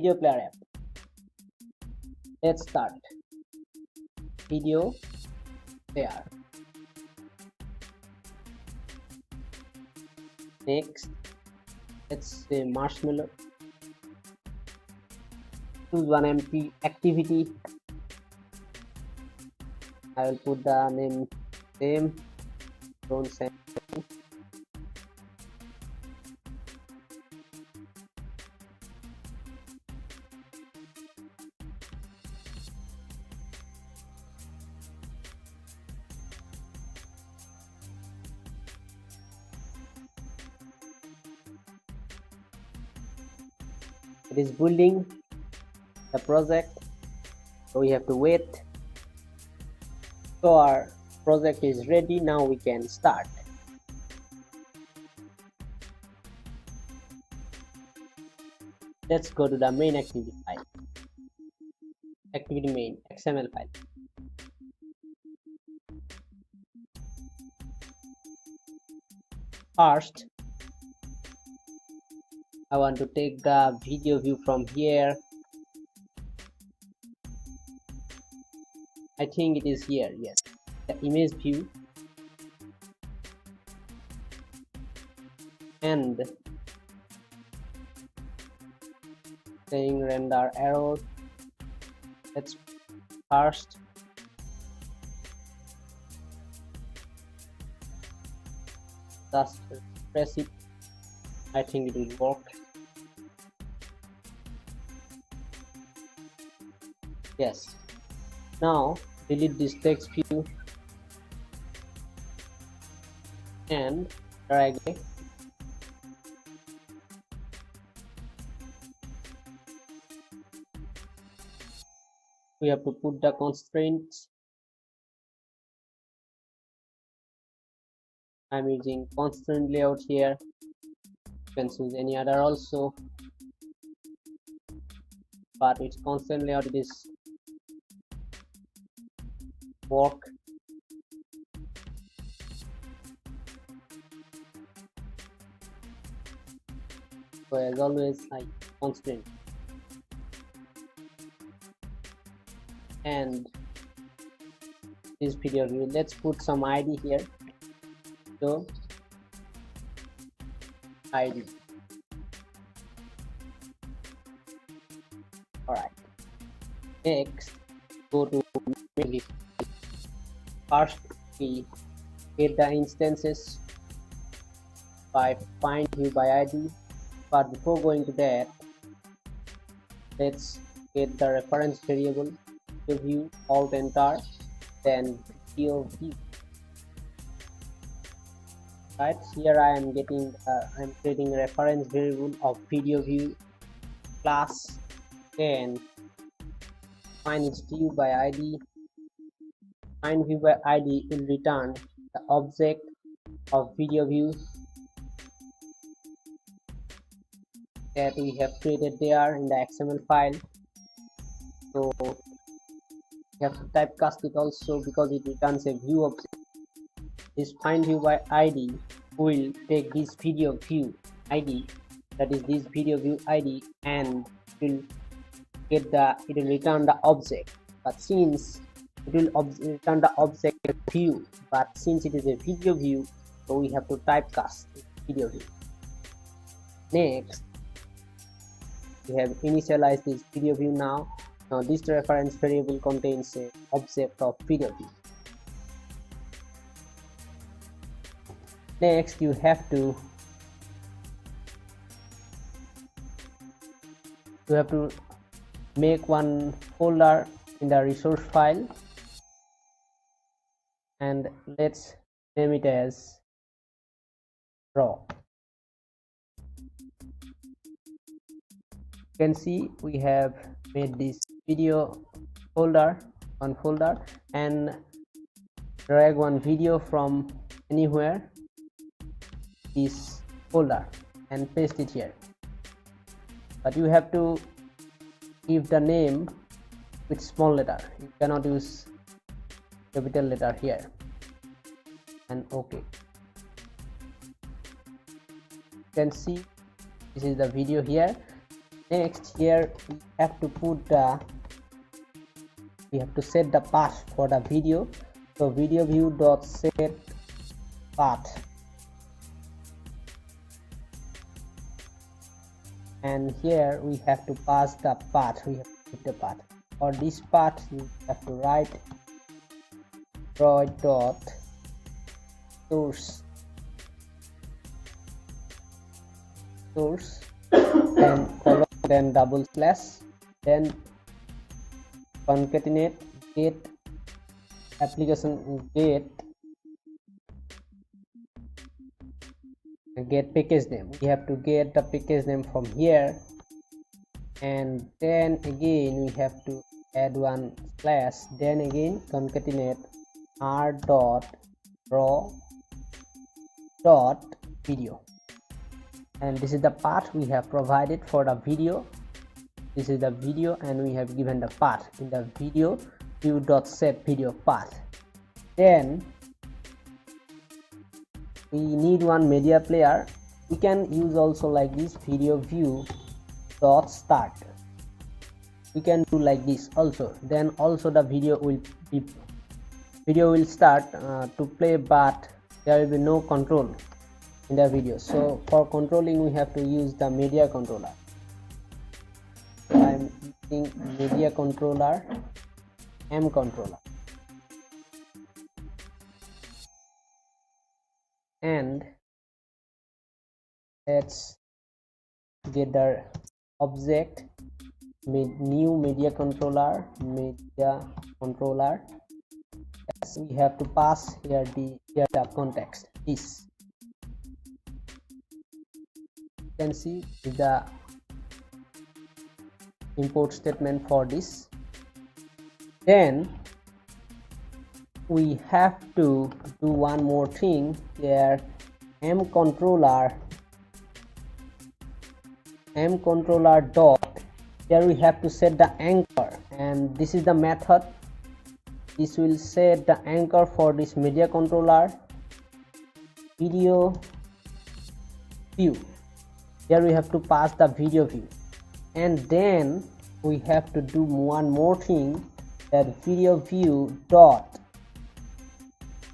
video player app. Let's start. Video player. Next, let's say marshmallow. Choose one empty activity. I will put the name same. Don't say it is building the project, so we have to wait. So our project is ready. Now we can start. Let's go to the main activity file. Activity main XML file. First, I want to take the video view from here. I think it is here. Yes, the image view, and saying render arrow. Let's first just press it. I think it will work. Yes. Now delete this text view and drag it. We have to put the constraints. I'm using constraint layout here. You can choose any other also, but with constraint layout it is work. So as always, I constraint. And this video view, let's put some ID here. So ID. Alright, next go to first we get the instances by find view by ID, but before going to that, let's get the reference variable view, alt enter, then video view. Right here I am getting I'm creating a reference variable of video view class, then find its view by ID. Find view by ID will return the object of video view that we have created there in the XML file. So we have to typecast it also because it returns a view object. This find view by ID will take this video view ID, that is this video view ID, and will get the, it will return the object. But since it will return the object view, but since it is a video view, so we have to typecast video view. Next, we have initialized this video view now. Now this reference variable contains an object of video view. Next, you have to make one folder in the resource file, and let's name it as raw. You can see we have made this video folder, one folder, and drag one video from anywhere this folder and paste it here. But you have to give the name with small letter. You cannot use capital letter here. And OK. You can see this is the video here. Next, here we have to set the path for the video. So video view dot set path, and here we have to pass the path. We have to put the path. For this path, you have to write Android dot source and colon, then double slash, then concatenate get application get package name. We have to get the package name from here, and then again we have to add one slash, then again concatenate r dot raw dot video, and this is the path we have provided for the video. This is the video, and we have given the path in the video view dot set video path. Then we need one media player. We can use also like this video view dot start. We can do like this also. Then also the video will start to play, but there will be no control in the video. So for controlling, we have to use the media controller. So I'm using media controller, M controller, and let's get the object new media controller. Yes, we have to pass here the context. This you can see the import statement for this. Then we have to do one more thing here. M controller dot, here we have to set the anchor, and this is the method. This will set the anchor for this media controller video view. Here we have to pass the video view, and then we have to do one more thing, that video view dot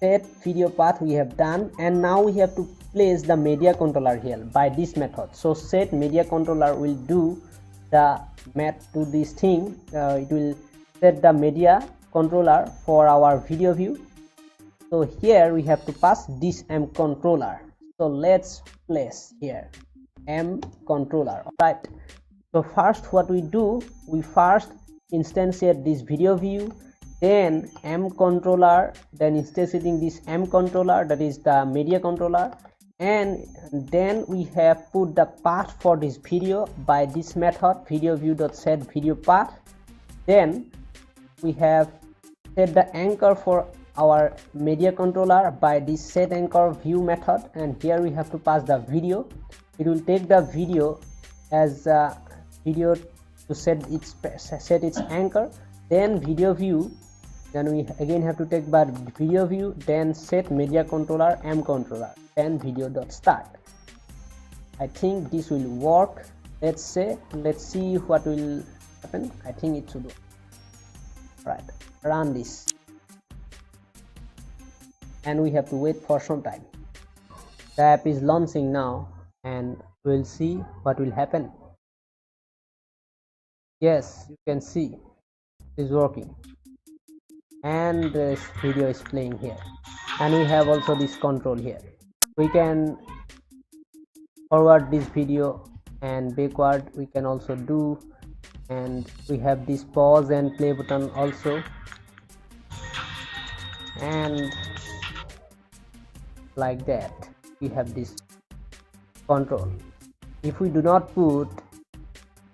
set video path we have done, and now we have to place the media controller here by this method. So set media controller will do the math to this thing. It will set the media controller for our video view. So here we have to pass this M controller. So let's place here M controller. Alright, so first what we do, we first instantiate this video view, then M controller, then instantiating this M controller, that is the media controller, and then we have put the path for this video by this method, video view dot set video path. Then we have set the anchor for our media controller by this set anchor view method, and here we have to pass the video. It will take the video as a video to set its anchor, then video view, then we again have to take by video view, then set media controller M controller, then video dot start. I think this will work. Let's see what will happen. I think it should work. Right, run this, and we have to wait for some time. The app is launching now, and we'll see what will happen. Yes, you can see it is working, and this video is playing here, and we have also this control here. We can forward this video and backward we can also do, and we have this pause and play button also, and like that we have this control. If we do not put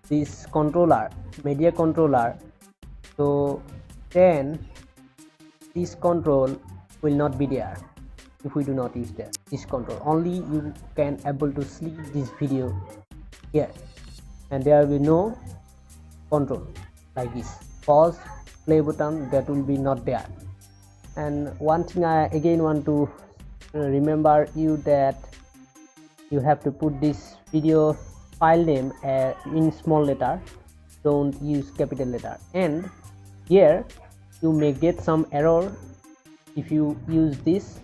this controller, media controller, so then this control will not be there. If we do not use this control, only you can able to see this video here, and there will be no control like this pause play button, that will be not there. And one thing I again want to remember you, that you have to put this video file name in small letter, don't use capital letter. And here you may get some error if you use this,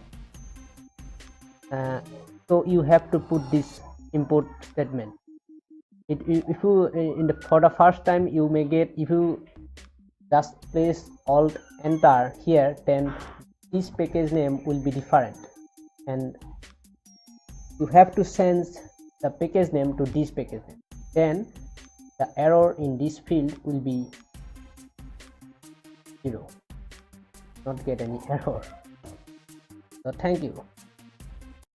so you have to put this import statement. If you for the first time you may get, if you just press alt enter here, then this package name will be different, and you have to change the package name to this package name. Then the error in this field will be 0, not get any error. So thank you.